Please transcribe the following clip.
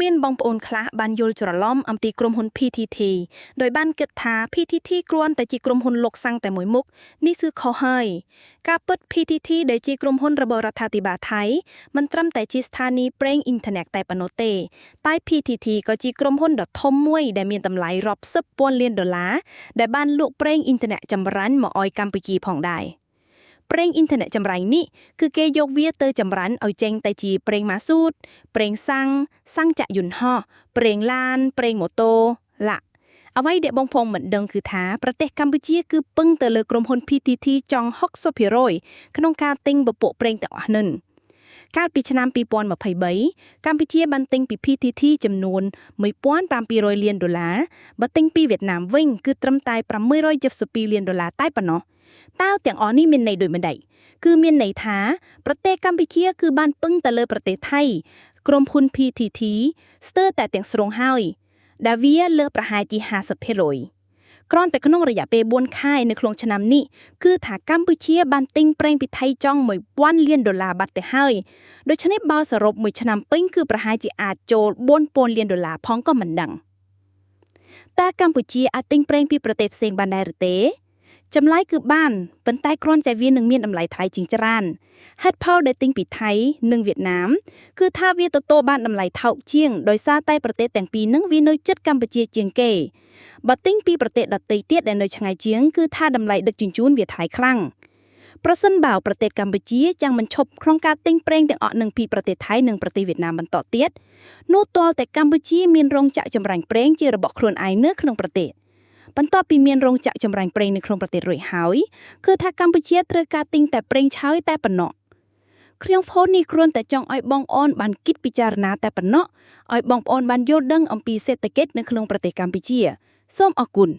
មានបងប្អូនខ្លះបានយល់ច្រឡំអំពីក្រុមហ៊ុន PTT ដោយបានគិតថា PTT គ្រាន់តែជាក្រុមហ៊ុនលោកសាំងតែមួយមុខនេះគឺខុសហើយការពិត PTT ដែលជាក្រុមហ៊ុនរបស់រដ្ឋាភិបាលថៃមិនត្រឹមតែជាស្ថានីយ៍ប្រេងអ៊ីនធឺណិតតែប៉ុណ្ណោះទេតែ PTT ក៏ជាក្រុមហ៊ុនដ៏ធំមួយដែលមានតម្លៃរាប់សិបពាន់លានដុល្លារដែលបានលក់ប្រេងអ៊ីនធឺណិតចម្រាញ់មកឲ្យកម្ពុជាផងដែរប្រេងអ៊ីនធឺណិតចម្រាញ់នេះគឺគេយកវាទៅចម្រាញ់ឲ្យចេញតែជាប្រេងម៉ាស៊ូតប្រេងសាំងចាក់យន្តហោះប្រេងឡានប្រេងម៉ូតូឡាអ្វីដែលបងប្អូនមិនដឹងគឺថាប្រទេសកម្ពុជាគឺពឹងទៅលើក្រុមហ៊ុន PTT ចង់ 60% ក្នុងការទិញពពួកប្រេងទាំងអស់នោះកាលពីឆ្នាំ2023កម្ពុជាបានទិញពី PTT ចំនួន$1,700 លានបើទិញពីវៀតណាមវិញគឺត្រឹមតែ$872 លានតែប៉ុណ្ណោះតើទាំងអស់នេះមានន័យដូចម្ដេចគឺមានន័យថាប្រទេសកម្ពុជាគឺបានពឹងទៅលើប្រទេសថៃក្រុមហ៊ុន PTT ស្ទើរតែទាំងស្រុងហើយដែលវាលើសប្រហែលជា 50% គ្រាន់តែក្នុងរយៈពេល4ខែនៅក្នុងឆ្នាំនេះគឺថាកម្ពុជាបានទិញប្រេងពីថៃចង់$1,000 លានបាត់ទៅហើយដូច្នេះបើសរុបមួយឆ្នាំពេញគឺប្រហែលជាអាចចូល$4,000 លានផងក៏មិនដឹងតើកម្ពុជាអាចទិញប្រេងពីប្រទេសផ្សេងបានដែរឬទេចម្លើយគឺបានប៉ុន្តែគ្រាន់តែវានឹងមានតម្លៃថ្លៃជាងច្រើនហេតុផលដែលទិញពីថៃនិងវៀតណាមគឺថាវាទទួលបានតម្លៃថោកជាងដោយសារតែប្រទេសទាំងពីរនឹងវានៅជិតកម្ពុជាជាងគេបើទិញពីប្រទេសដទៃទៀតដែលនៅឆ្ងាយជាងគឺថាតម្លៃដឹកជញ្ជូនវាថ្លៃខ្លាំងប្រសិនបើប្រទេសកម្ពុជាចាំមិនឈប់ក្នុងការទិញប្រេងទាំងអស់នឹងពីប្រទេសថៃនិងប្រទេសវៀតណាមបន្តទៀតនោះទាល់តែកម្ពុជាមានរោងចក្រចម្រាញ់ប្រេងជារបស់ខ្លួនឯងនៅក្នុងប្រទេសបន្ទាប់ពីមានរោងចក្រចម្រាញ់ប្រេងនៅក្នុងប្រទេសរួចហើយគឺថាកម្ពុជាត្រូវការទិញតែប្រេងឆៅតែប៉ុណ្ណោះខ្ញុំហ្វូននេះគ្រាន់តែចង់ឲ្យបងប្អូនបានគិតពិចារណាតែប៉ុណ្ណោះឲ្យបងប្អូនបានយល់ដឹងអំពីសេដ្ឋកិច្ចនៅក្នុងប្រទេសកម្ពុជាសូមអរគុណ